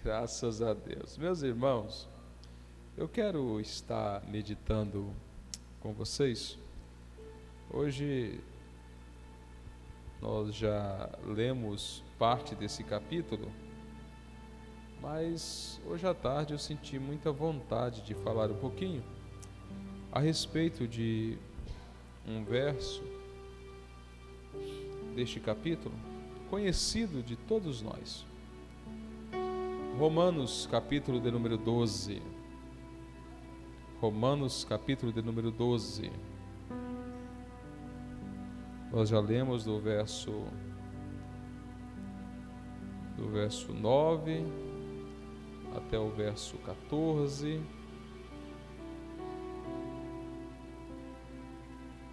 Graças a Deus. Meus irmãos, eu quero estar meditando com vocês. Hoje nós já lemos parte desse capítulo, mas hoje à tarde eu senti muita vontade de falar um pouquinho a respeito de um verso deste capítulo, conhecido de todos nós. Romanos, capítulo de número 12. Romanos, capítulo de número 12. Nós já lemos do verso 9 até o verso 14.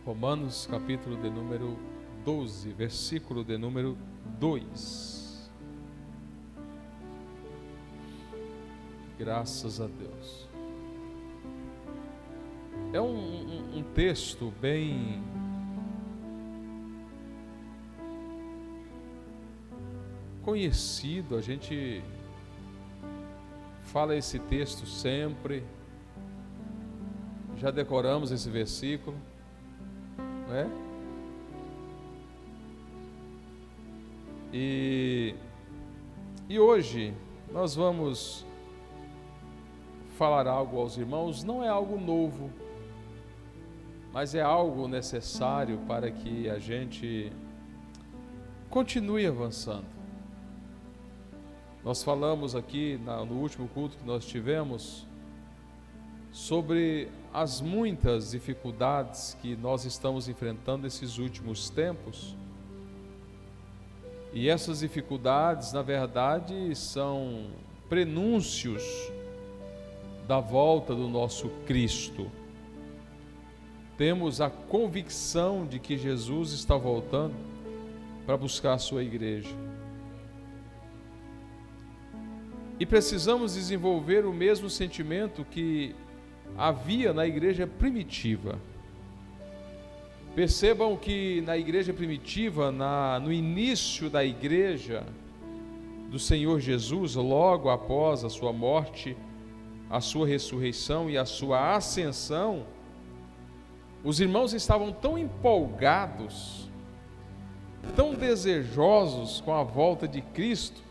Romanos, capítulo de número 12, versículo de número 2. Graças a Deus. É um texto bem conhecido, a gente fala esse texto sempre, já decoramos esse versículo, não é? E hoje nós vamos falar algo aos irmãos, não é algo novo, mas é algo necessário para que a gente continue avançando. Nós falamos aqui no último culto que nós tivemos sobre as muitas dificuldades que nós estamos enfrentando nesses últimos tempos. E essas dificuldades, na verdade, são prenúncios da volta do nosso Cristo. Temos a convicção de que Jesus está voltando para buscar a sua igreja. E precisamos desenvolver o mesmo sentimento que havia na igreja primitiva. Percebam que na igreja primitiva, no início da igreja do Senhor Jesus, logo após a sua morte, a sua ressurreição e a sua ascensão, os irmãos estavam tão empolgados, tão desejosos com a volta de Cristo,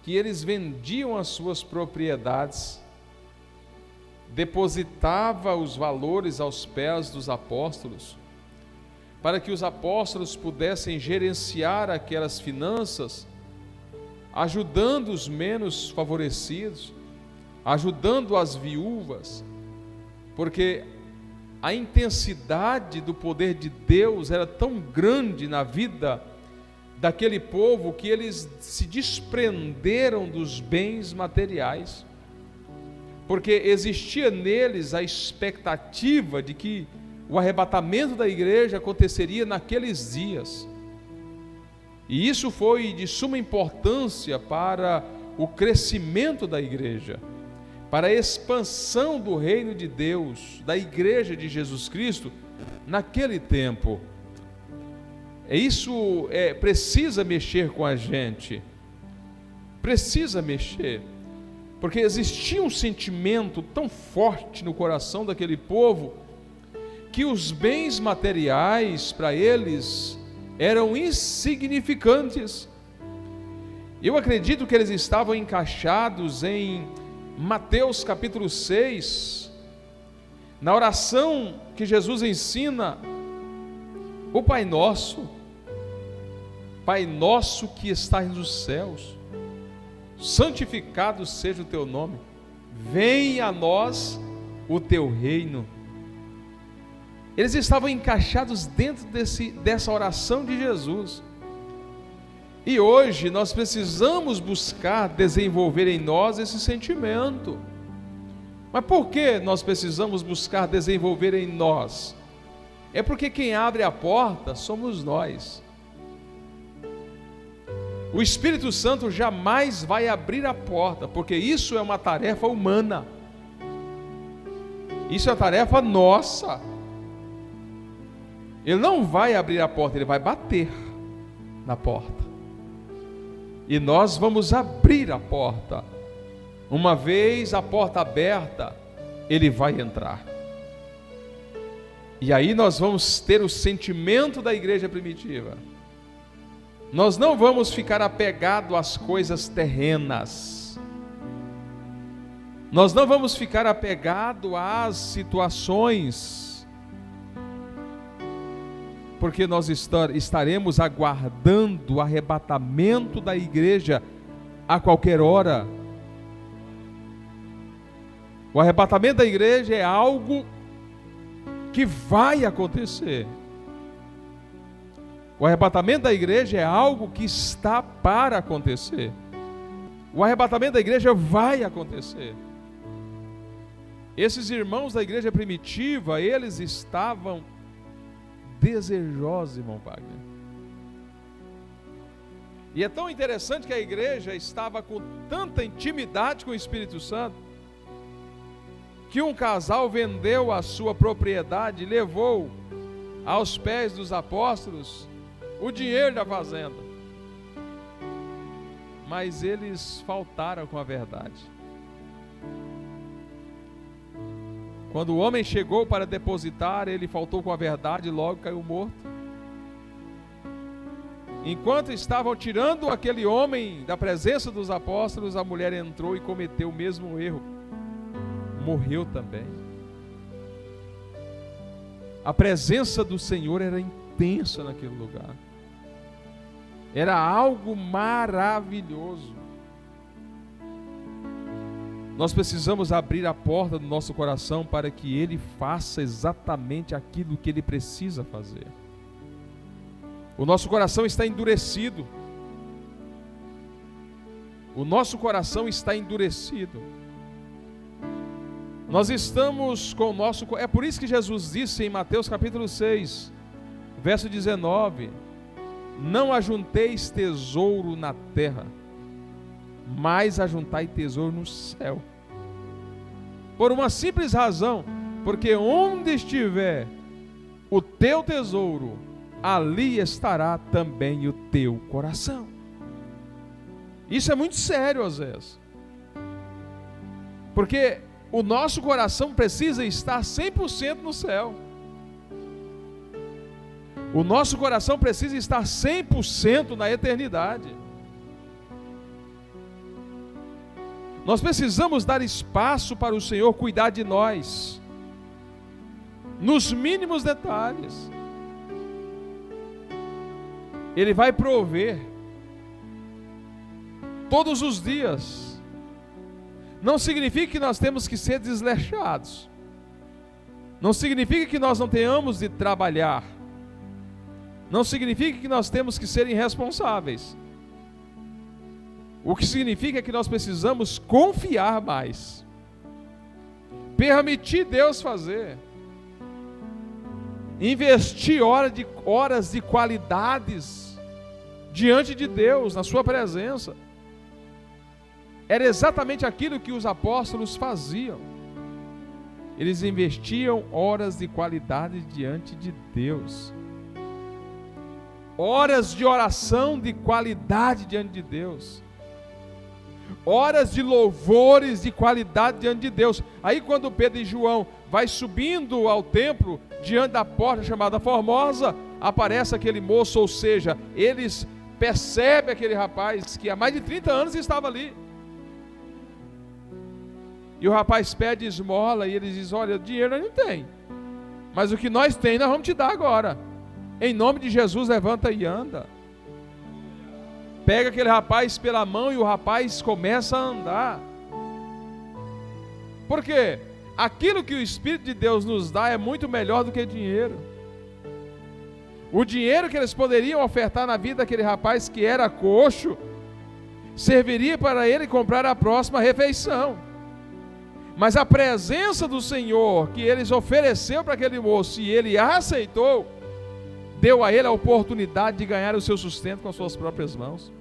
que eles vendiam as suas propriedades, depositavam os valores aos pés dos apóstolos, para que os apóstolos pudessem gerenciar aquelas finanças, ajudando os menos favorecidos, ajudando as viúvas, porque a intensidade do poder de Deus era tão grande na vida daquele povo que eles se desprenderam dos bens materiais, porque existia neles a expectativa de que o arrebatamento da igreja aconteceria naqueles dias, e isso foi de suma importância para o crescimento da igreja, para a expansão do reino de Deus, da igreja de Jesus Cristo, naquele tempo. Isso precisa mexer com a gente, precisa mexer, porque existia um sentimento tão forte no coração daquele povo, que os bens materiais para eles eram insignificantes. Eu acredito que eles estavam encaixados em Mateus capítulo 6, na oração que Jesus ensina, o Pai Nosso que estás nos céus, santificado seja o teu nome, venha a nós o teu reino. Eles estavam encaixados dentro dessa oração de Jesus. E hoje nós precisamos buscar desenvolver em nós esse sentimento. Mas por que nós precisamos buscar desenvolver em nós? É porque quem abre a porta somos nós. O Espírito Santo jamais vai abrir a porta, porque isso é uma tarefa humana. Isso é tarefa nossa. Ele não vai abrir a porta, ele vai bater na porta. E nós vamos abrir a porta. Uma vez a porta aberta, Ele vai entrar. E aí nós vamos ter o sentimento da igreja primitiva. Nós não vamos ficar apegados às coisas terrenas. Nós não vamos ficar apegados às situações, porque nós estaremos aguardando o arrebatamento da igreja a qualquer hora. O arrebatamento da igreja é algo que vai acontecer. O arrebatamento da igreja é algo que está para acontecer. O arrebatamento da igreja vai acontecer. Esses irmãos da igreja primitiva, eles estavam desejosos, irmão Wagner. E é tão interessante que a igreja estava com tanta intimidade com o Espírito Santo, que um casal vendeu a sua propriedade e levou aos pés dos apóstolos o dinheiro da fazenda. Mas eles faltaram com a verdade. Quando o homem chegou para depositar, ele faltou com a verdade e logo caiu morto. Enquanto estavam tirando aquele homem da presença dos apóstolos, a mulher entrou e cometeu o mesmo erro. Morreu também. A presença do Senhor era intensa naquele lugar. Era algo maravilhoso. Nós precisamos abrir a porta do nosso coração para que Ele faça exatamente aquilo que Ele precisa fazer. O nosso coração está endurecido. O nosso coração está endurecido. Nós estamos com o nosso... É por isso que Jesus disse em Mateus capítulo 6, verso 19: não ajunteis tesouro na terra, mas ajuntai tesouro no céu. Por uma simples razão, porque onde estiver o teu tesouro, ali estará também o teu coração. Isso é muito sério às vezes, porque o nosso coração precisa estar 100% no céu. O nosso coração precisa estar 100% na eternidade. Nós precisamos dar espaço para o Senhor cuidar de nós, nos mínimos detalhes. Ele vai prover todos os dias. Não significa que nós temos que ser desleixados. Não significa que nós não tenhamos de trabalhar. Não significa que nós temos que ser irresponsáveis. O que significa é que nós precisamos confiar mais. Permitir Deus fazer. Investir horas de qualidades diante de Deus, na sua presença. Era exatamente aquilo que os apóstolos faziam. Eles investiam horas de qualidade diante de Deus. Horas de oração de qualidade diante de Deus. Horas de louvores de qualidade diante de Deus. Aí quando Pedro e João vai subindo ao templo, diante da porta chamada Formosa, aparece aquele moço, ou seja, eles percebem aquele rapaz que há mais de 30 anos estava ali. E o rapaz pede esmola e eles dizem: olha, dinheiro nós não tem, mas o que nós temos nós vamos te dar agora. Em nome de Jesus, levanta e anda. Pega aquele rapaz pela mão e o rapaz começa a andar. Por quê? Aquilo que o Espírito de Deus nos dá é muito melhor do que dinheiro. O dinheiro que eles poderiam ofertar na vida daquele rapaz que era coxo, serviria para ele comprar a próxima refeição. Mas a presença do Senhor que eles ofereceu para aquele moço e ele a aceitou, deu a ele a oportunidade de ganhar o seu sustento com as suas próprias mãos.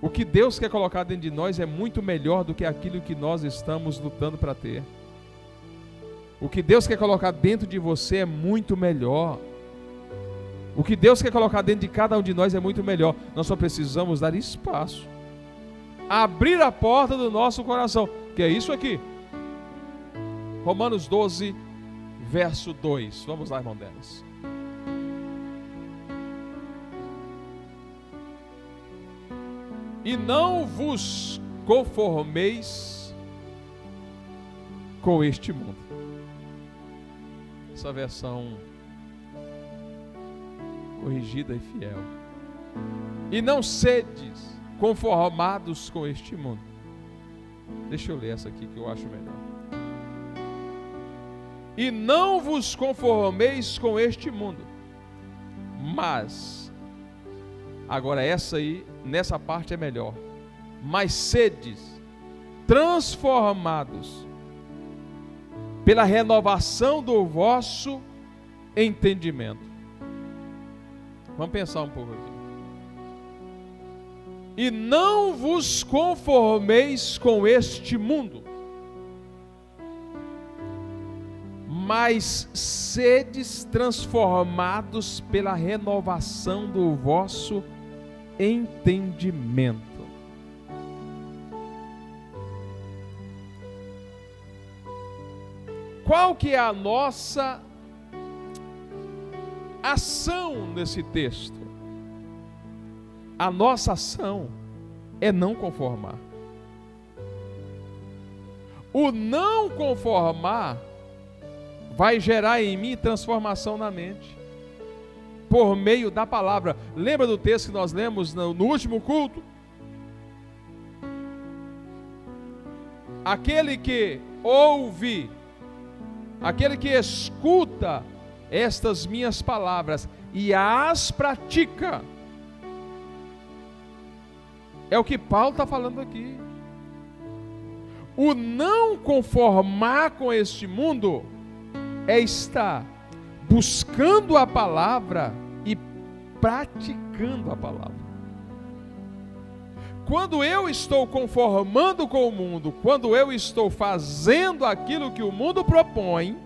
O que Deus quer colocar dentro de nós é muito melhor do que aquilo que nós estamos lutando para ter. O que Deus quer colocar dentro de você é muito melhor. O que Deus quer colocar dentro de cada um de nós é muito melhor. Nós só precisamos dar espaço. Abrir a porta do nosso coração. Que é isso aqui. Romanos 12, verso 2. Vamos lá, irmão Denis. E não vos conformeis com este mundo. Essa versão corrigida e fiel. E não sedes conformados com este mundo. Deixa eu ler essa aqui que eu acho melhor. E não vos conformeis com este mundo, mas, agora essa aí, nessa parte é melhor, mas sedes transformados pela renovação do vosso entendimento. Vamos pensar um pouco aqui. E não vos conformeis com este mundo, mas sedes transformados pela renovação do vosso entendimento. Qual que é a nossa ação nesse texto? A nossa ação é não conformar. O não conformar vai gerar em mim transformação na mente, por meio da palavra. Lembra do texto que nós lemos no último culto? Aquele que ouve, aquele que escuta estas minhas palavras e as pratica, é o que Paulo está falando aqui. O não conformar com este mundo é estar buscando a palavra e praticando a palavra. Quando eu estou conformando com o mundo, quando eu estou fazendo aquilo que o mundo propõe,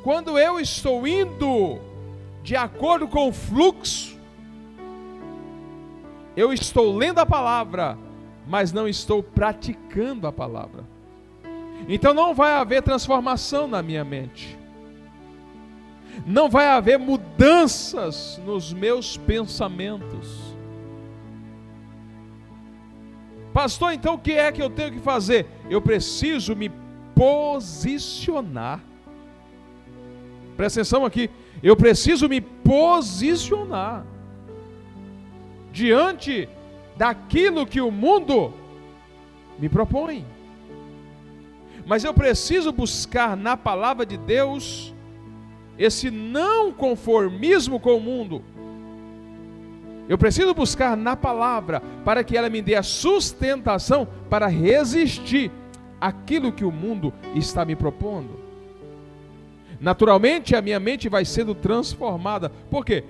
quando eu estou indo de acordo com o fluxo, eu estou lendo a palavra, mas não estou praticando a palavra. Então não vai haver transformação na minha mente. Não vai haver mudanças nos meus pensamentos. Pastor, então o que é que eu tenho que fazer? Eu preciso me posicionar. Presta atenção aqui. Eu preciso me posicionar diante daquilo que o mundo me propõe. Mas eu preciso buscar na palavra de Deus esse não conformismo com o mundo. Eu preciso buscar na palavra para que ela me dê a sustentação para resistir àquilo que o mundo está me propondo. Naturalmente a minha mente vai sendo transformada. Por quê?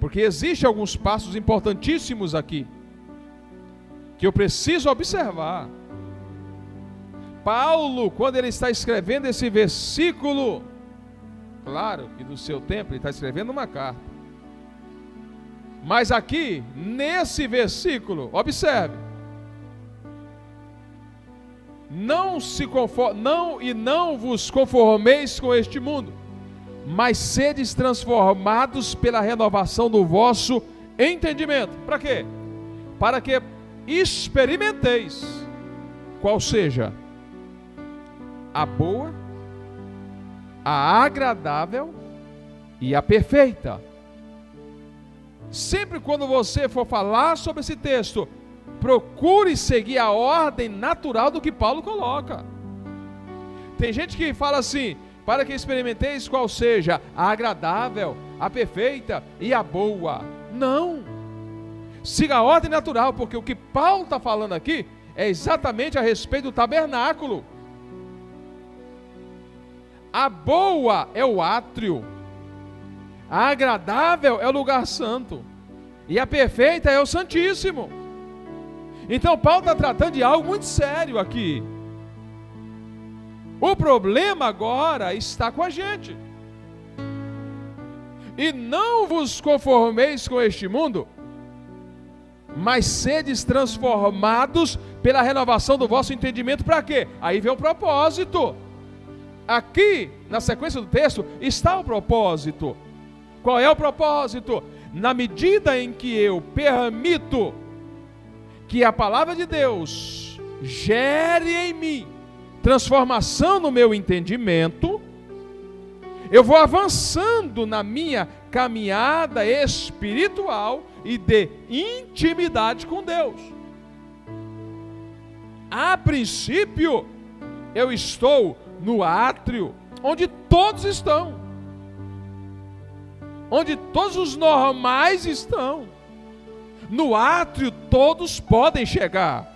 Porque existem alguns passos importantíssimos aqui que eu preciso observar. Paulo, quando ele está escrevendo esse versículo, claro que do seu tempo ele está escrevendo uma carta, mas aqui, nesse versículo, observe, não vos conformeis com este mundo, mas sedes transformados pela renovação do vosso entendimento. Para quê? Para que experimenteis qual seja a boa, a agradável e a perfeita. Sempre quando você for falar sobre esse texto, procure seguir a ordem natural do que Paulo coloca. Tem gente que fala assim: para que experimenteis qual seja a agradável, a perfeita e a boa. Não. Siga a ordem natural, porque o que Paulo está falando aqui é exatamente a respeito do tabernáculo. A boa é o átrio, a agradável é o lugar santo, e a perfeita é o santíssimo. Então Paulo está tratando de algo muito sério aqui. O problema agora está com a gente. E não vos conformeis com este mundo, mas sedes transformados pela renovação do vosso entendimento. Para quê? Aí vem o propósito. Aqui, na sequência do texto, está o propósito. Qual é o propósito? Na medida em que eu permito que a palavra de Deus gere em mim transformação no meu entendimento, eu vou avançando na minha caminhada espiritual e de intimidade com Deus. A princípio, eu estou no átrio, onde todos estão, onde todos os normais estão. No átrio todos podem chegar.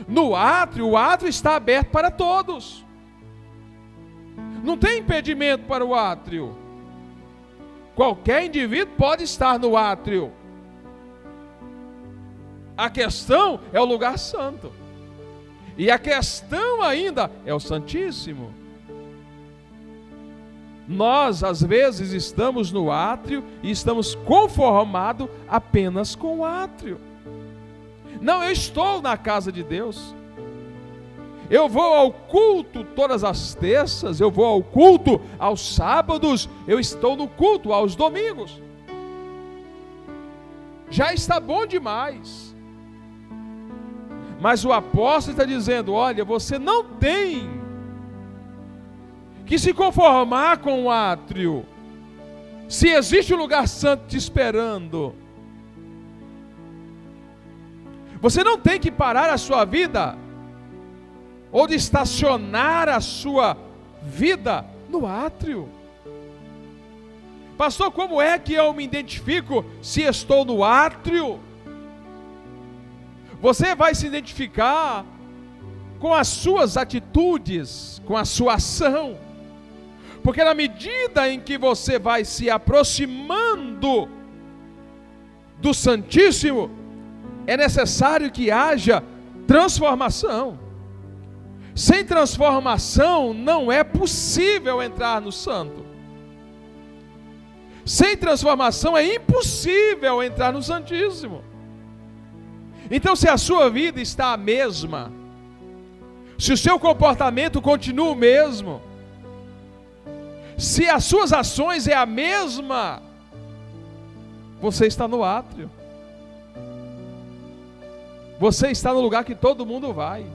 No átrio, o átrio está aberto para todos. Não tem impedimento para o átrio. Qualquer indivíduo pode estar no átrio. A questão é o lugar santo. E a questão ainda é o Santíssimo. Nós, às vezes, estamos no átrio e estamos conformados apenas com o átrio. Não, eu estou na casa de Deus. Eu vou ao culto todas as terças, eu vou ao culto aos sábados, eu estou no culto aos domingos. Já está bom demais. Mas o apóstolo está dizendo: olha, você não tem que se conformar com o átrio. Se existe um lugar santo te esperando, você não tem que parar a sua vida ou de estacionar a sua vida no átrio. Pastor, como é que eu me identifico se estou no átrio? Você vai se identificar com as suas atitudes, com a sua ação, porque na medida em que você vai se aproximando do Santíssimo, é necessário que haja transformação. Sem transformação não é possível entrar no Santo. Sem transformação é impossível entrar no Santíssimo. Então, se a sua vida está a mesma, se o seu comportamento continua o mesmo, se as suas ações é a mesma, você está no átrio. Você está no lugar que todo mundo vai.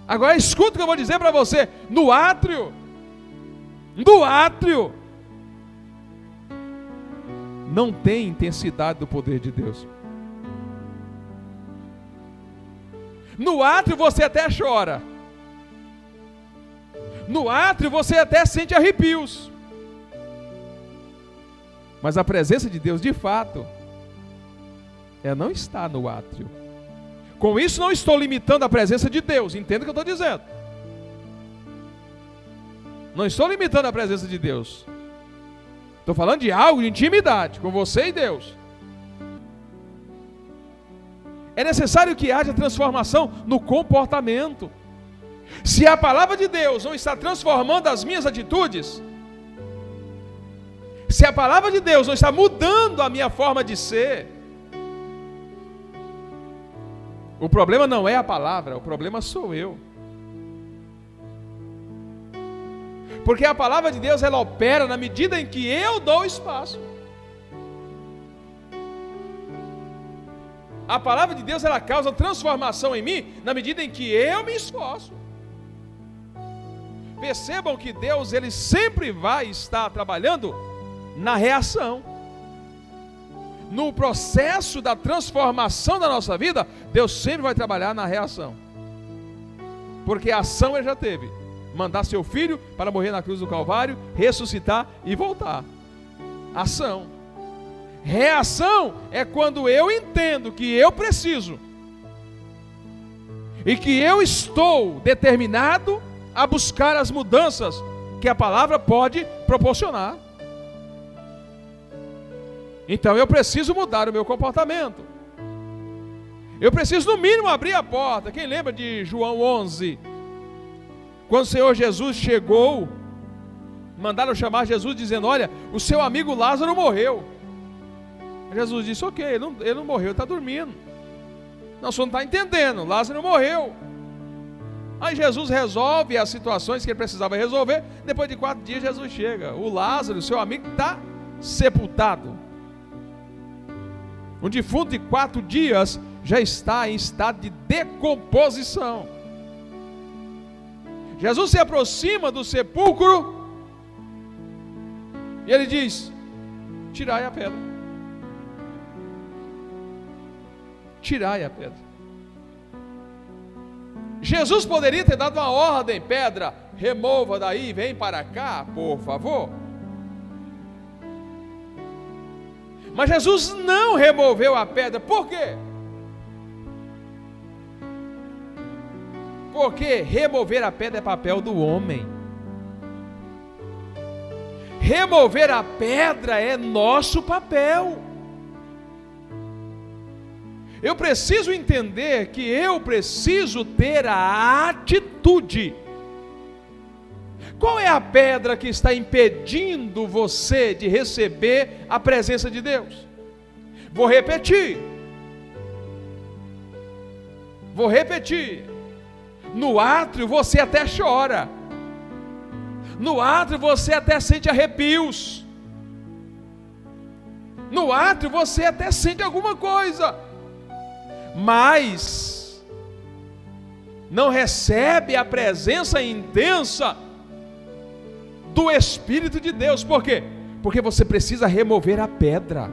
Agora escuta o que eu vou dizer para você. No átrio não tem intensidade do poder de Deus. No átrio você até chora. No átrio você até sente arrepios. Mas a presença de Deus, de fato, ela não está no átrio. Com isso não estou limitando a presença de Deus. Entenda o que eu estou dizendo. Não estou limitando a presença de Deus. Estou falando de algo de intimidade com você e Deus. É necessário que haja transformação no comportamento. Se a palavra de Deus não está transformando as minhas atitudes, se a palavra de Deus não está mudando a minha forma de ser, o problema não é a palavra, o problema sou eu. Porque a palavra de Deus, ela opera na medida em que eu dou espaço. A palavra de Deus, ela causa transformação em mim na medida em que eu me esforço. Percebam que Deus, ele sempre vai estar trabalhando na reação. No processo da transformação da nossa vida, Deus sempre vai trabalhar na reação. Porque a ação ele já teve. Mandar seu filho para morrer na cruz do Calvário, ressuscitar e voltar. Ação. Reação é quando eu entendo que eu preciso e que eu estou determinado a buscar as mudanças que a palavra pode proporcionar. Então eu preciso mudar o meu comportamento. Eu preciso no mínimo abrir a porta. Quem lembra de João 11? Quando o Senhor Jesus chegou mandaram chamar Jesus dizendo: olha, o seu amigo Lázaro morreu. Jesus disse: ok, ele não morreu, ele está dormindo. Não, o senhor não está entendendo, Lázaro morreu. Aí Jesus resolve as situações que ele precisava resolver. Depois de 4 dias Jesus chega: o Lázaro, seu amigo, está sepultado. Um defunto de 4 dias já está em estado de decomposição. Jesus se aproxima do sepulcro e ele diz: tirai a pedra. Tirai a pedra. Jesus poderia ter dado uma ordem: pedra, remova daí, vem para cá, por favor. Mas Jesus não removeu a pedra. Por quê? Porque remover a pedra é papel do homem. Remover a pedra é nosso papel. Eu preciso entender que eu preciso ter a atitude. Qual é a pedra que está impedindo você de receber a presença de Deus? Vou repetir. No átrio você até chora. No átrio você até sente arrepios. No átrio você até sente alguma coisa. Mas não recebe a presença intensa do Espírito de Deus. Por quê? Porque você precisa remover a pedra.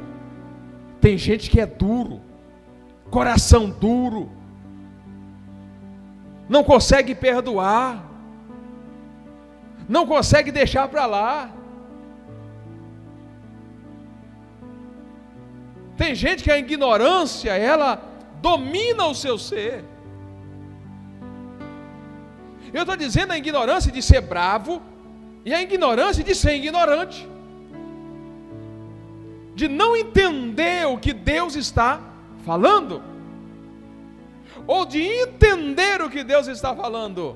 Tem gente que é duro, coração duro, não consegue perdoar, não consegue deixar para lá. Tem gente que a ignorância, ela domina o seu ser. Eu estou dizendo a ignorância de ser bravo e a ignorância de ser ignorante, de não entender o que Deus está falando, ou de entender o que Deus está falando,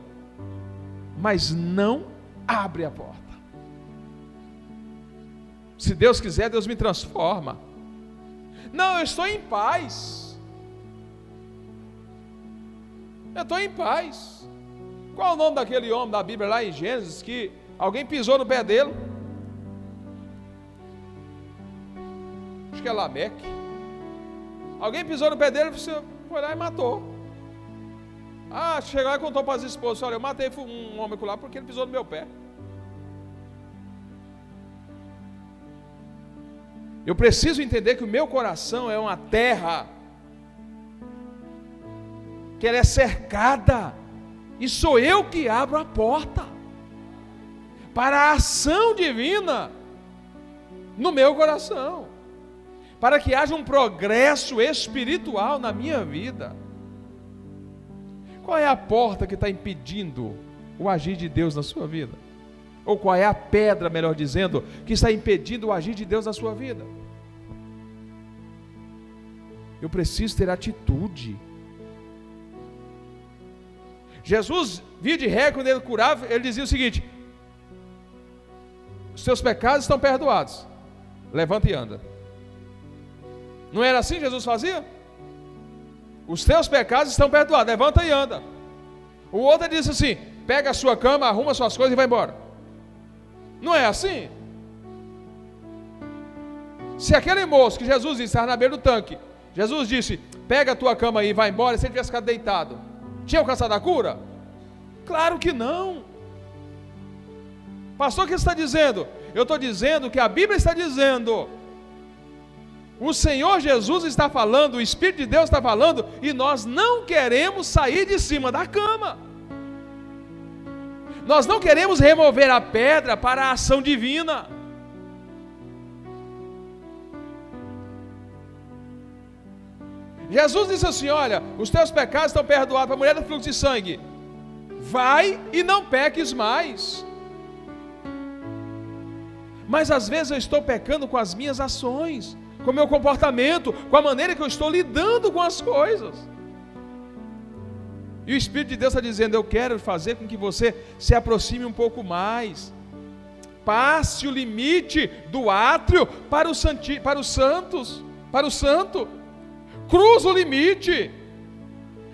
mas não abre a porta. Se Deus quiser, Deus me transforma. Não, eu estou em paz. Eu estou em paz. Qual é o nome daquele homem da Bíblia lá em Gênesis que alguém pisou no pé dele? Acho que é Lameque. Alguém pisou no pé dele, você foi lá e matou. Chegou lá e contou para as esposas: olha, eu matei um homem lá porque ele pisou no meu pé. Eu preciso entender que o meu coração é uma terra, que ela é cercada, e sou eu que abro a porta para a ação divina no meu coração, para que haja um progresso espiritual na minha vida. Qual é a porta que está impedindo o agir de Deus na sua vida? Ou qual é a pedra, melhor dizendo, que está impedindo o agir de Deus na sua vida? Eu preciso ter atitude. Jesus, via de regra, quando ele curava, ele dizia o seguinte: os seus pecados estão perdoados, levanta e anda. Não era assim que Jesus fazia? Os teus pecados estão perdoados, levanta e anda. O outro disse assim: pega a sua cama, arruma suas coisas e vai embora. Não é assim? Se aquele moço que Jesus disse estava na beira do tanque, Jesus disse: pega a tua cama aí e vai embora, se ele tivesse ficado deitado, tinha alcançado a cura? Claro que não. Pastor, o que você está dizendo? Eu estou dizendo que a Bíblia está dizendo, o Senhor Jesus está falando, o Espírito de Deus está falando, e nós não queremos sair de cima da cama. Nós não queremos remover a pedra para a ação divina. Jesus disse assim: olha, os teus pecados estão perdoados. Para a mulher do fluxo de sangue, vai e não peques mais. Mas às vezes eu estou pecando com as minhas ações, com o meu comportamento, com a maneira que eu estou lidando com as coisas. E o Espírito de Deus está dizendo: eu quero fazer com que você se aproxime um pouco mais. Passe o limite do átrio para o santo. Cruza o limite.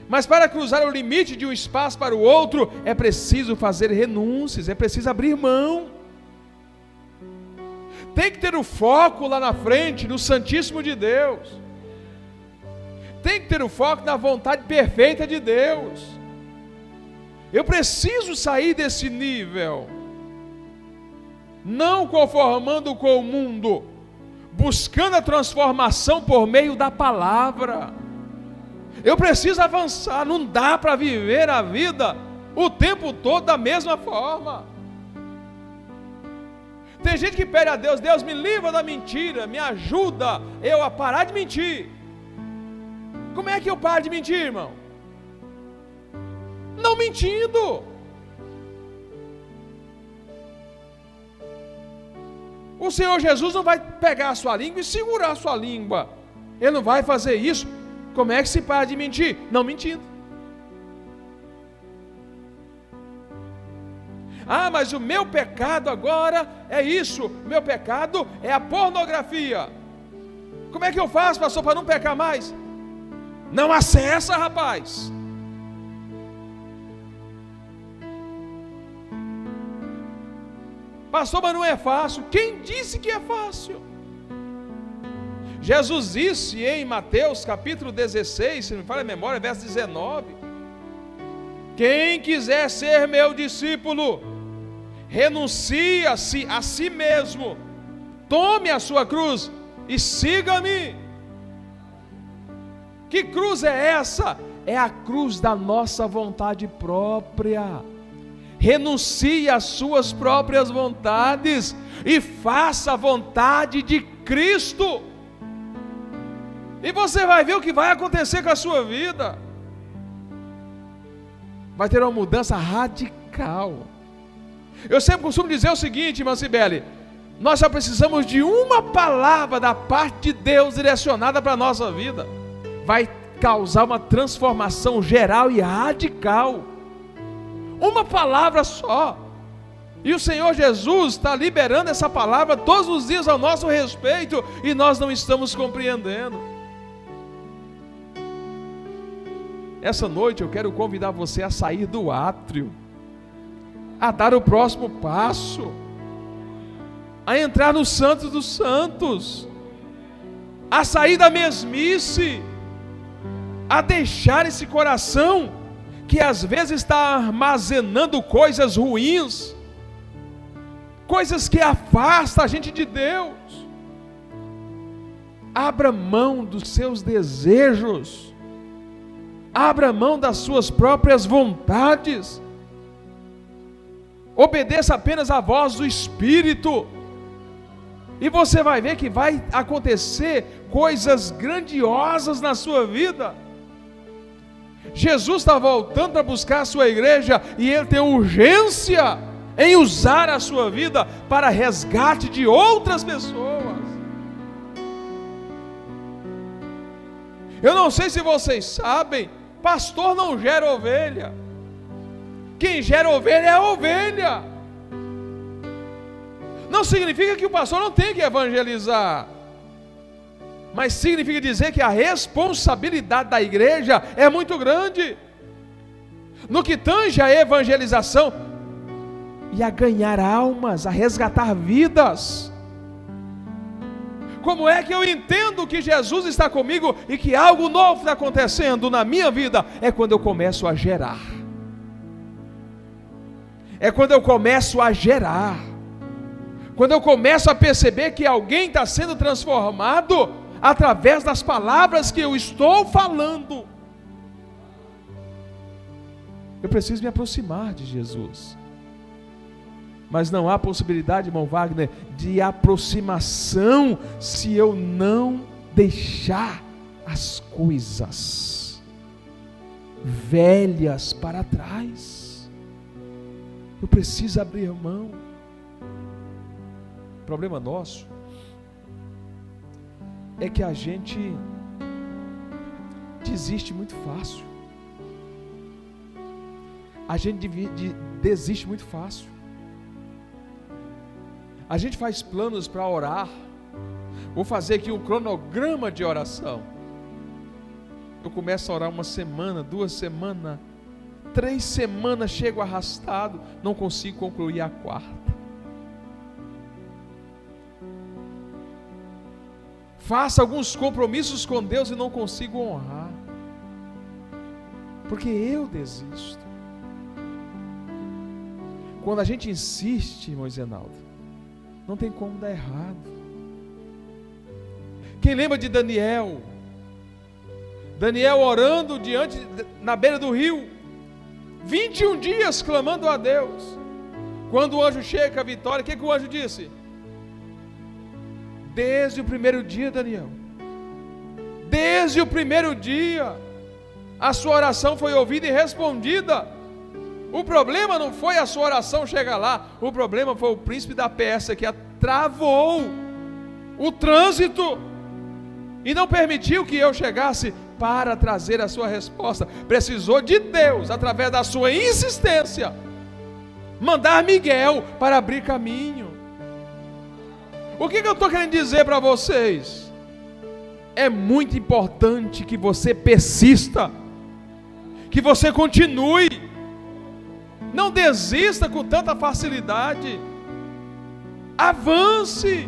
Mas para cruzar o limite de um espaço para o outro, é preciso fazer renúncias, é preciso abrir mão. Tem que ter o foco lá na frente, no Santíssimo de Deus. Tem que ter o foco na vontade perfeita de Deus. Eu preciso sair desse nível, não conformando com o mundo, buscando a transformação por meio da palavra. Eu preciso avançar, não dá para viver a vida o tempo todo da mesma forma. Tem gente que pede a Deus: Deus, me livra da mentira, me ajuda eu a parar de mentir. Como é que eu paro de mentir, irmão? Não mentindo. O Senhor Jesus não vai pegar a sua língua e segurar a sua língua. Ele não vai fazer isso. Como é que se para de mentir? Não mentindo. Ah, mas o meu pecado agora é isso. Meu pecado é a pornografia. Como é que eu faço, pastor, para não pecar mais? Não acessa, rapaz. Pastor, mas não é fácil. Quem disse que é fácil? Jesus disse em Mateus capítulo 16, se não me falha a memória, verso 19: quem quiser ser meu discípulo, renuncie-se a si mesmo, tome a sua cruz e siga-me. Que cruz é essa? É a cruz da nossa vontade própria. Renuncie às suas próprias vontades e faça a vontade de Cristo. E você vai ver o que vai acontecer com a sua vida. Vai ter uma mudança radical. Eu sempre costumo dizer o seguinte, irmã Cibele: nós só precisamos de uma palavra da parte de Deus direcionada para a nossa vida. Vai causar uma transformação geral e radical. Uma palavra só. E o Senhor Jesus está liberando essa palavra todos os dias ao nosso respeito, e nós não estamos compreendendo. Essa noite eu quero convidar você a sair do átrio, a dar o próximo passo, a entrar no Santo dos Santos, a sair da mesmice, a deixar esse coração que às vezes está armazenando coisas ruins, coisas que afastam a gente de Deus. Abra mão dos seus desejos, abra mão das suas próprias vontades, obedeça apenas à voz do Espírito, e você vai ver que vai acontecer coisas grandiosas na sua vida. Jesus está voltando para buscar a sua igreja, e Ele tem urgência em usar a sua vida para resgate de outras pessoas. Eu não sei se vocês sabem, pastor não gera ovelha. Quem gera ovelha é a ovelha. Não significa que o pastor não tem que evangelizar, mas significa dizer que a responsabilidade da igreja é muito grande, no que tange a evangelização e a ganhar almas, a resgatar vidas. Como é que eu entendo que Jesus está comigo e que algo novo está acontecendo na minha vida? É quando eu começo a gerar. É quando eu começo a gerar. Quando eu começo a perceber que alguém está sendo transformado através das palavras que eu estou falando. Eu preciso me aproximar de Jesus. Mas não há possibilidade, irmão Wagner, de aproximação se eu não deixar as coisas velhas para trás. Eu preciso abrir mão. O problema nosso é que a gente desiste muito fácil. A gente desiste muito fácil. A gente faz planos para orar. Vou fazer aqui um cronograma de oração. Eu começo a orar 1 semana, 2 semanas, 3 semanas, chego arrastado, não consigo concluir a 4ª. Faço alguns compromissos com Deus e não consigo honrar, porque eu desisto. Quando a gente insiste, irmão Zenaldo, não tem como dar errado. Quem lembra de Daniel? Daniel orando na beira do rio, 21 dias clamando a Deus. Quando o anjo chega com a vitória, o que o anjo disse? Desde o primeiro dia, Daniel, desde o primeiro dia, a sua oração foi ouvida e respondida. O problema não foi a sua oração chegar lá, o problema foi o príncipe da Pérsia que travou o trânsito e não permitiu que eu chegasse para trazer a sua resposta. Precisou de Deus, através da sua insistência, mandar Miguel para abrir caminho. O que eu estou querendo dizer para vocês? É muito importante que você persista, que você continue, não desista com tanta facilidade, avance.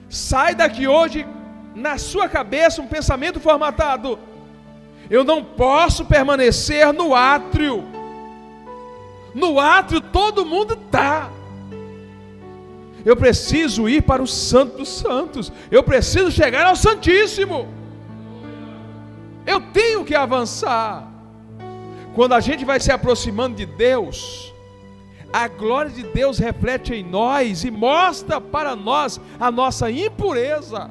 Sai daqui hoje na sua cabeça um pensamento formatado: eu não posso permanecer no átrio. No átrio todo mundo está. Eu preciso ir para o Santo dos Santos. Eu preciso chegar ao Santíssimo. Eu tenho que avançar. Quando a gente vai se aproximando de Deus, a glória de Deus reflete em nós e mostra para nós a nossa impureza,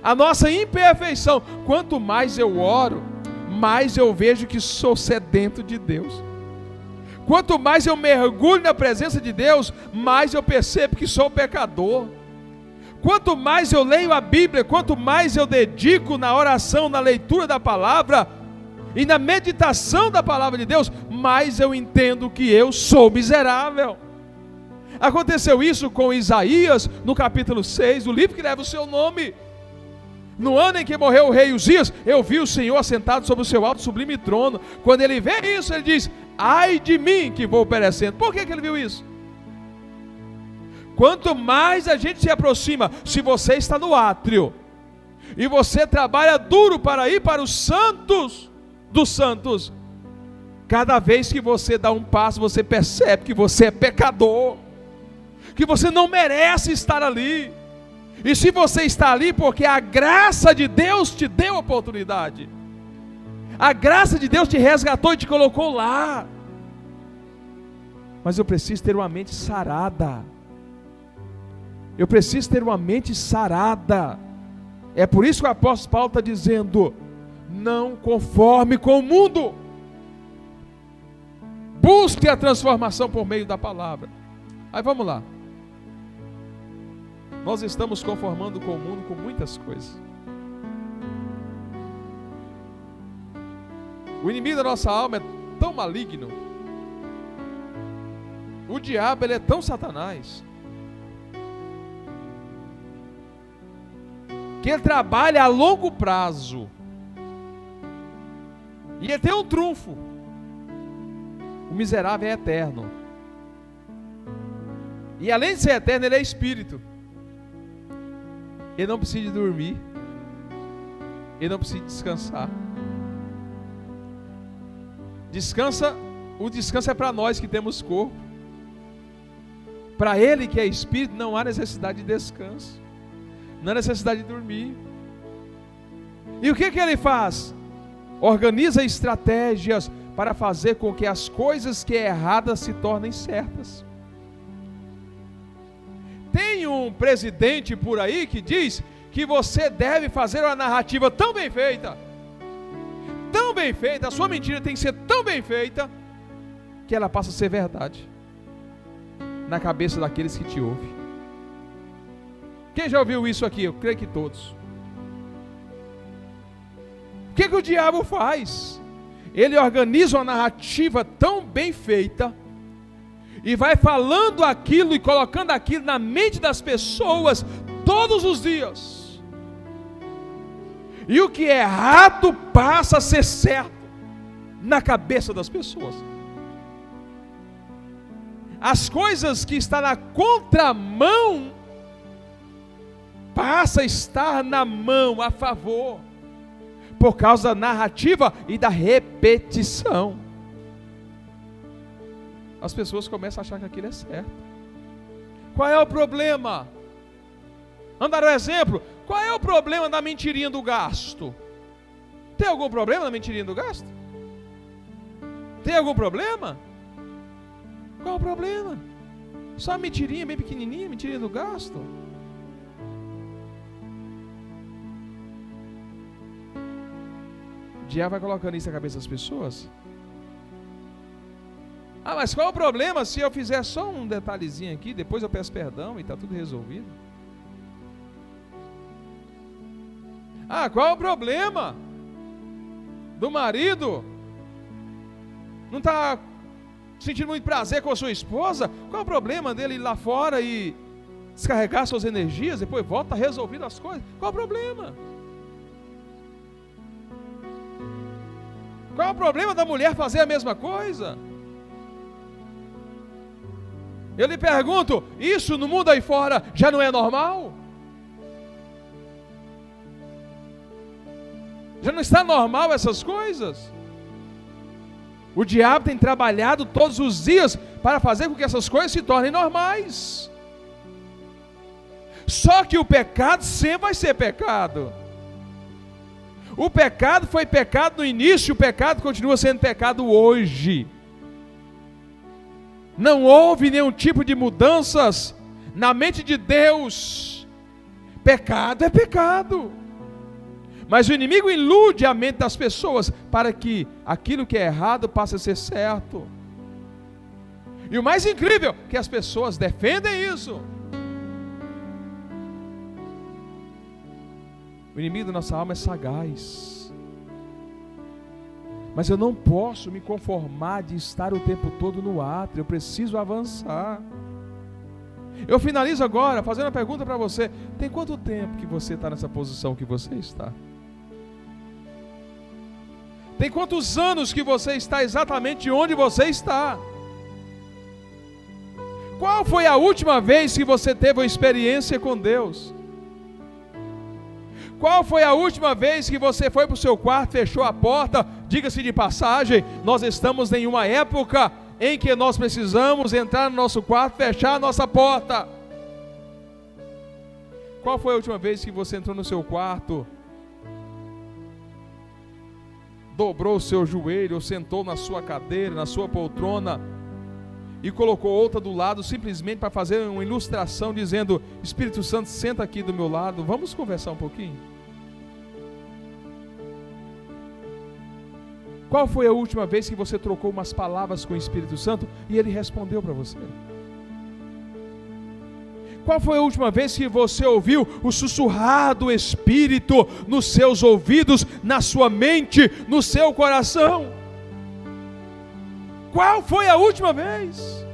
a nossa imperfeição. Quanto mais eu oro, mais eu vejo que sou sedento de Deus. Quanto mais eu mergulho na presença de Deus, mais eu percebo que sou pecador. Quanto mais eu leio a Bíblia, quanto mais eu dedico na oração, na leitura da palavra e na meditação da palavra de Deus, mais eu entendo que eu sou miserável. Aconteceu isso com Isaías no capítulo 6, o livro que leva o seu nome. No ano em que morreu o rei Uzias, eu vi o Senhor assentado sobre o seu alto sublime trono. Quando ele vê isso, ele diz: ai de mim que vou perecendo. Por que ele viu isso? Quanto mais a gente se aproxima, se você está no átrio e você trabalha duro para ir para os santos dos santos, cada vez que você dá um passo, você percebe que você é pecador, que você não merece estar ali. E se você está ali, porque a graça de Deus te deu a oportunidade, a graça de Deus te resgatou e te colocou lá. Mas eu preciso ter uma mente sarada. Eu preciso ter uma mente sarada. É por isso que o apóstolo Paulo está dizendo: não conforme com o mundo, busque a transformação por meio da palavra. Aí vamos lá. Nós estamos conformando com o mundo com muitas coisas. O inimigo da nossa alma é tão maligno. O diabo, ele é tão Satanás, que ele trabalha a longo prazo. E ele tem um trunfo: o miserável é eterno. E além de ser eterno, ele é espírito. Ele não precisa de dormir, ele não precisa descansar. O descanso é para nós que temos corpo. Para ele que é espírito, não há necessidade de descanso, não há necessidade de dormir. E o que ele faz? Organiza estratégias para fazer com que as coisas que é erradas se tornem certas. Tem um presidente por aí que diz que você deve fazer uma narrativa tão bem feita, a sua mentira tem que ser tão bem feita, que ela passa a ser verdade na cabeça daqueles que te ouvem. Quem já ouviu isso aqui? Eu creio que todos. O que o diabo faz? Ele organiza uma narrativa tão bem feita e vai falando aquilo e colocando aquilo na mente das pessoas todos os dias. E o que é errado passa a ser certo na cabeça das pessoas. As coisas que estão na contramão passa a estar na mão, a favor, por causa da narrativa e da repetição. As pessoas começam a achar que aquilo é certo. Qual é o problema? Vamos dar um exemplo. Qual é o problema da mentirinha do gasto? Tem algum problema na mentirinha do gasto? Tem algum problema? Qual é o problema? Só uma mentirinha bem pequenininha, mentirinha do gasto. O diabo vai colocando isso na cabeça das pessoas. Ah, mas qual é o problema se eu fizer só um detalhezinho aqui, depois eu peço perdão e está tudo resolvido? Ah, qual é o problema do marido não está sentindo muito prazer com a sua esposa? Qual é o problema dele ir lá fora e descarregar suas energias, depois volta resolvido as coisas? Qual é o problema? Qual é o problema da mulher fazer a mesma coisa? Eu lhe pergunto, isso no mundo aí fora já não é normal? Já não está normal essas coisas? O diabo tem trabalhado todos os dias para fazer com que essas coisas se tornem normais. Só que o pecado sempre vai ser pecado. O pecado foi pecado no início, o pecado continua sendo pecado hoje. Não houve nenhum tipo de mudanças na mente de Deus. Pecado é pecado. Mas o inimigo ilude a mente das pessoas para que aquilo que é errado passe a ser certo. E o mais incrível é que as pessoas defendem isso. O inimigo da nossa alma é sagaz. Mas eu não posso me conformar de estar o tempo todo no átrio. Eu preciso avançar. Eu finalizo agora fazendo uma pergunta para você. Tem quanto tempo que você está nessa posição que você está? Tem quantos anos que você está exatamente onde você está? Qual foi a última vez que você teve uma experiência com Deus? Qual foi a última vez que você foi para o seu quarto, fechou a porta? Diga-se de passagem, nós estamos em uma época em que nós precisamos entrar no nosso quarto, fechar a nossa porta. Qual foi a última vez que você entrou no seu quarto, dobrou o seu joelho, ou sentou na sua cadeira, na sua poltrona, e colocou outra do lado, simplesmente para fazer uma ilustração, dizendo: Espírito Santo, senta aqui do meu lado, vamos conversar um pouquinho? Qual foi a última vez que você trocou umas palavras com o Espírito Santo e ele respondeu para você? Qual foi a última vez que você ouviu o sussurrar do Espírito nos seus ouvidos, na sua mente, no seu coração? Qual foi a última vez?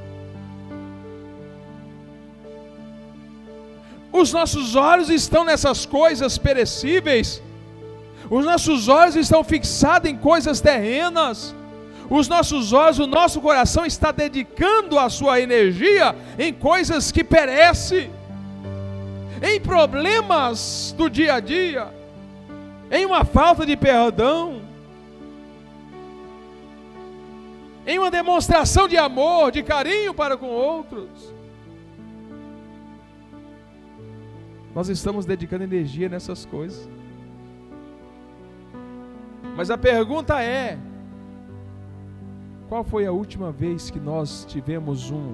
Os nossos olhos estão nessas coisas perecíveis. Os nossos olhos estão fixados em coisas terrenas. Os nossos olhos, o nosso coração está dedicando a sua energia em coisas que perecem, em problemas do dia a dia, em uma falta de perdão, em uma demonstração de amor, de carinho para com outros. Nós estamos dedicando energia nessas coisas. Mas a pergunta é: qual foi a última vez que nós tivemos um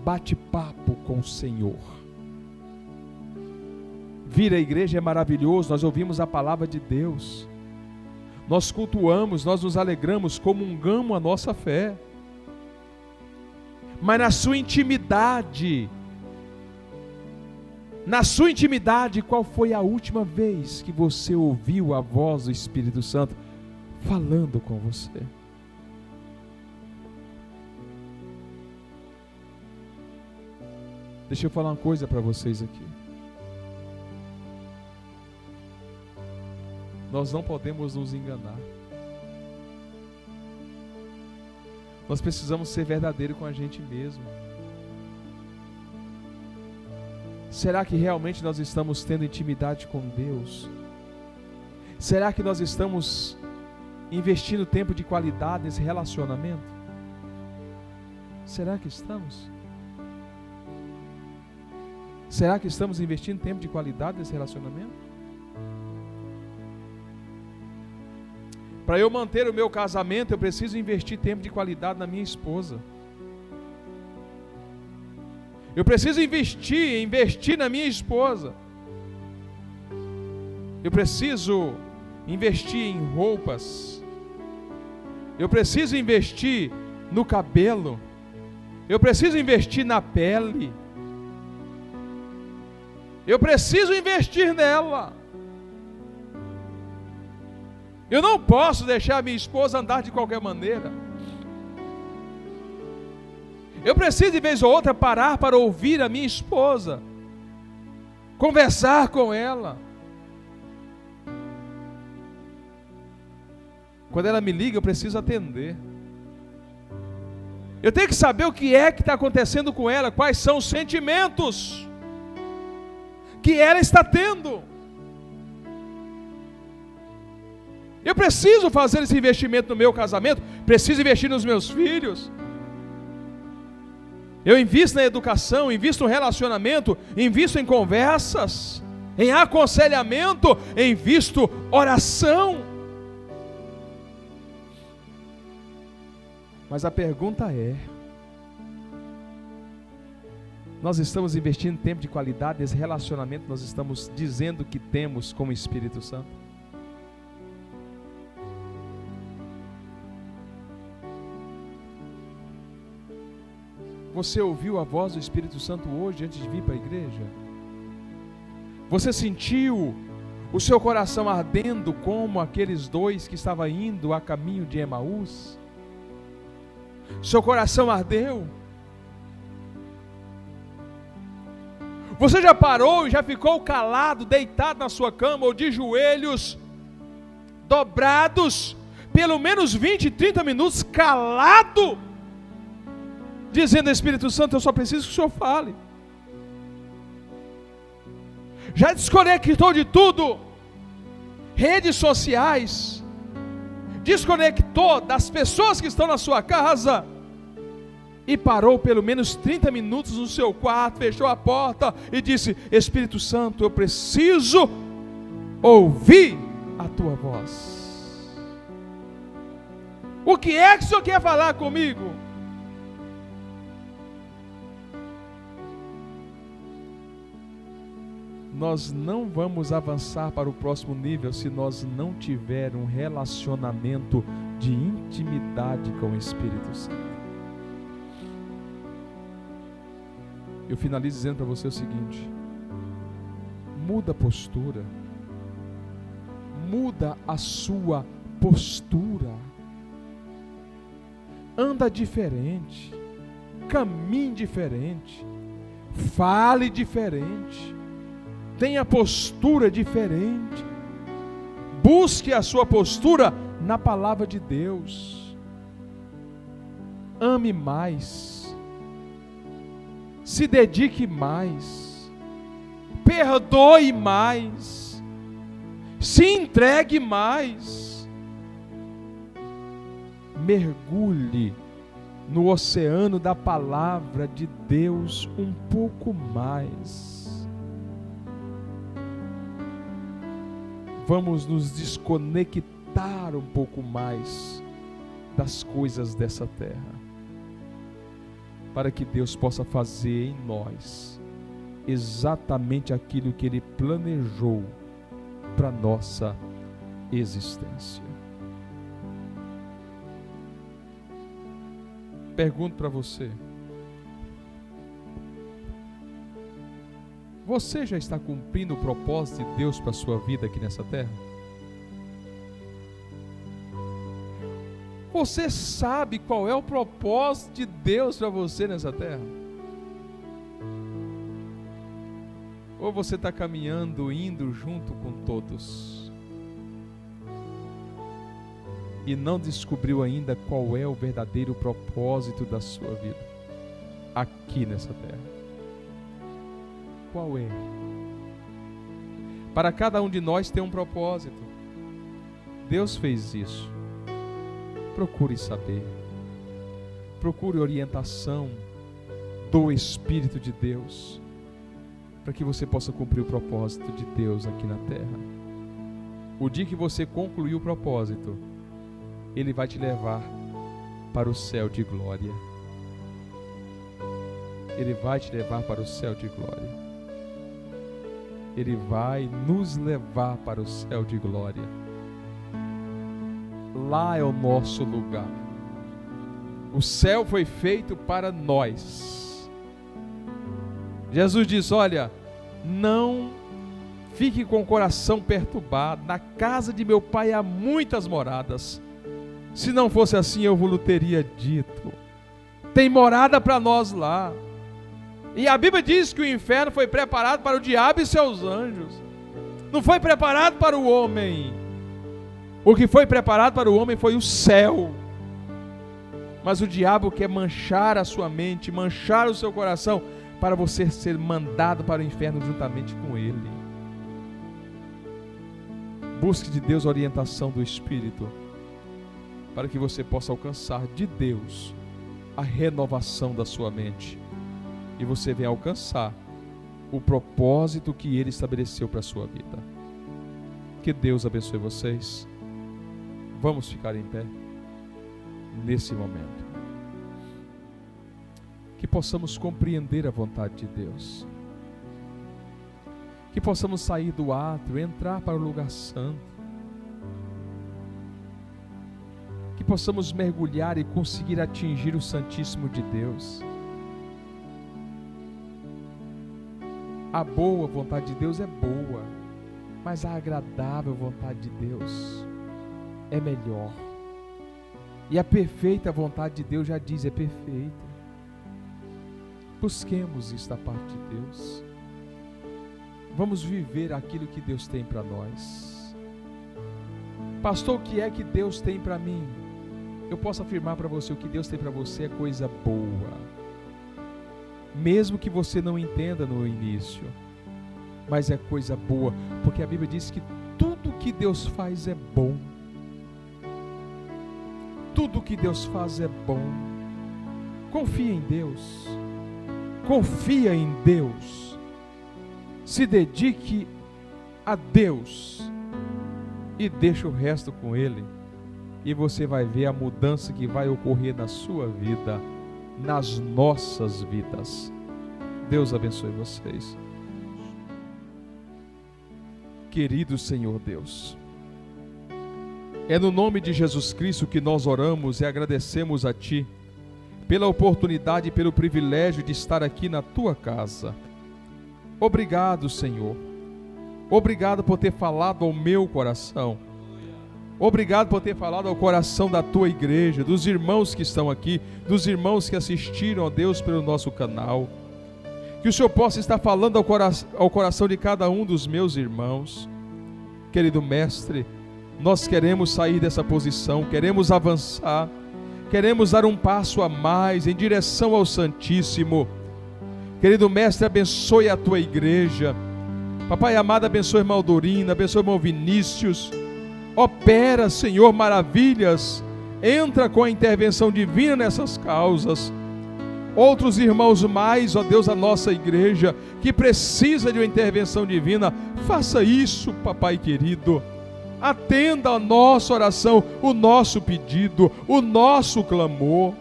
bate-papo com o Senhor? Vir à igreja é maravilhoso, nós ouvimos a palavra de Deus, nós cultuamos, nós nos alegramos, comungamos a nossa fé. Mas na sua intimidade, qual foi a última vez que você ouviu a voz do Espírito Santo falando com você? Deixa eu falar uma coisa para vocês aqui. Nós não podemos nos enganar. Nós precisamos ser verdadeiros com a gente mesmo. Será que realmente nós estamos tendo intimidade com Deus? Será que nós estamos investindo tempo de qualidade nesse relacionamento? Será que estamos? Será que estamos investindo tempo de qualidade nesse relacionamento? Para eu manter o meu casamento, eu preciso investir tempo de qualidade na minha esposa. Eu preciso investir na minha esposa. Eu preciso investir em roupas. Eu preciso investir no cabelo. Eu preciso investir na pele. Eu preciso investir nela. Eu não posso deixar a minha esposa andar de qualquer maneira. Eu preciso de vez ou outra parar para ouvir a minha esposa, conversar com ela. Quando ela me liga, eu preciso atender. Eu tenho que saber o que é que está acontecendo com ela, quais são os sentimentos que ela está tendo. Eu preciso fazer esse investimento no meu casamento, preciso investir nos meus filhos. Eu invisto na educação, invisto no relacionamento, invisto em conversas, em aconselhamento, invisto oração. Mas a pergunta é: nós estamos investindo tempo de qualidade nesse relacionamento que nós estamos dizendo que temos com o Espírito Santo? Você ouviu a voz do Espírito Santo hoje antes de vir para a igreja? Você sentiu o seu coração ardendo como aqueles dois que estavam indo a caminho de Emaús? Seu coração ardeu? Você já parou e já ficou calado, deitado na sua cama ou de joelhos dobrados, pelo menos 20, 30 minutos calado, dizendo: Espírito Santo, eu só preciso que o Senhor fale. Já desconectou de tudo, redes sociais, desconectou das pessoas que estão na sua casa e parou pelo menos 30 minutos no seu quarto, fechou a porta e disse: Espírito Santo, eu preciso ouvir a tua voz. O que é que o Senhor quer falar comigo? Nós não vamos avançar para o próximo nível se nós não tivermos um relacionamento de intimidade com o Espírito Santo. Eu finalizo dizendo para você o seguinte: muda a postura, muda a sua postura, anda diferente, caminhe diferente, fale diferente, tenha postura diferente, busque a sua postura na palavra de Deus, ame mais, se dedique mais, perdoe mais, se entregue mais, mergulhe no oceano da palavra de Deus um pouco mais. Vamos nos desconectar um pouco mais das coisas dessa terra, para que Deus possa fazer em nós exatamente aquilo que Ele planejou para a nossa existência. Pergunto para você: você já está cumprindo o propósito de Deus para a sua vida aqui nessa terra? Você sabe qual é o propósito de Deus para você nessa terra? Ou você está caminhando, indo junto com todos e não descobriu ainda qual é o verdadeiro propósito da sua vida aqui nessa terra? Qual é? Para cada um de nós tem um propósito. Deus fez isso. Procure saber. Procure orientação do Espírito de Deus, para que você possa cumprir o propósito de Deus aqui na terra. O dia que você concluir o propósito, Ele vai te levar para o céu de glória. Ele vai te levar para o céu de glória. Ele vai nos levar para o céu de glória. Lá é o nosso lugar. O céu foi feito para nós. Jesus diz: olha, não fique com o coração perturbado. Na casa de meu Pai há muitas moradas. Se não fosse assim, eu vos teria dito. Tem morada para nós lá. E a Bíblia diz que o inferno foi preparado para o diabo e seus anjos. Não foi preparado para o homem. O que foi preparado para o homem foi o céu. Mas o diabo quer manchar a sua mente, manchar o seu coração, para você ser mandado para o inferno juntamente com ele. Busque de Deus a orientação do Espírito, para que você possa alcançar de Deus a renovação da sua mente, e você venha alcançar o propósito que Ele estabeleceu para a sua vida. Que Deus abençoe vocês. Vamos ficar em pé nesse momento. Que possamos compreender a vontade de Deus. Que possamos sair do átrio, entrar para o lugar santo. Que possamos mergulhar e conseguir atingir o Santíssimo de Deus. A boa vontade de Deus é boa, mas a agradável vontade de Deus é melhor. E a perfeita vontade de Deus, já diz, é perfeita. Busquemos isso da parte de Deus. Vamos viver aquilo que Deus tem para nós. Pastor, o que é que Deus tem para mim? Eu posso afirmar para você, o que Deus tem para você é coisa boa. Mesmo que você não entenda no início, mas é coisa boa, porque a Bíblia diz que tudo que Deus faz é bom. Tudo que Deus faz é bom. Confia em Deus. Confia em Deus. Se dedique a Deus e deixa o resto com Ele, e você vai ver a mudança que vai ocorrer na sua vida, nas nossas vidas. Deus abençoe vocês. Querido Senhor Deus, é no nome de Jesus Cristo que nós oramos e agradecemos a Ti pela oportunidade e pelo privilégio de estar aqui na Tua casa. Obrigado, Senhor. Obrigado por ter falado ao meu coração. Obrigado por ter falado ao coração da Tua igreja, dos irmãos que estão aqui, dos irmãos que assistiram, ó Deus, pelo nosso canal. Que o Senhor possa estar falando ao coração de cada um dos meus irmãos. Querido Mestre, nós queremos sair dessa posição, queremos avançar, queremos dar um passo a mais em direção ao Santíssimo. Querido Mestre, abençoe a Tua igreja. Papai amado, abençoe a irmã Aldorina, abençoe o irmão Vinícius. Opera, Senhor, maravilhas. Entra com a intervenção divina nessas causas. Outros irmãos mais, ó Deus, a nossa igreja, que precisa de uma intervenção divina, faça isso, papai querido. Atenda a nossa oração, o nosso pedido, o nosso clamor.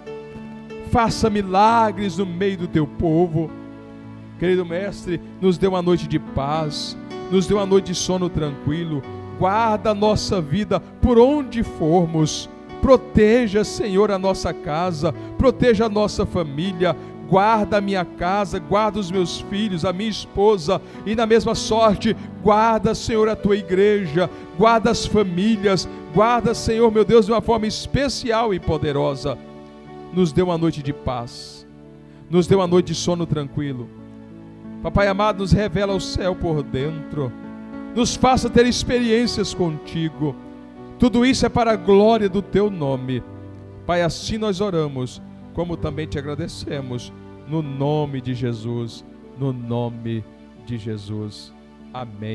Faça milagres no meio do Teu povo. Querido Mestre, nos dê uma noite de paz, nos dê uma noite de sono tranquilo. Guarda a nossa vida por onde formos. Proteja, Senhor, a nossa casa, proteja a nossa família, guarda a minha casa, guarda os meus filhos, a minha esposa, e na mesma sorte, guarda, Senhor, a Tua igreja, guarda as famílias, guarda, Senhor, meu Deus, de uma forma especial e poderosa. Nos dê uma noite de paz, nos dê uma noite de sono tranquilo, Papai amado, nos revela o céu por dentro, nos faça ter experiências contigo. Tudo isso é para a glória do teu nome. Pai, assim nós oramos, como também te agradecemos, no nome de Jesus, no nome de Jesus. Amém.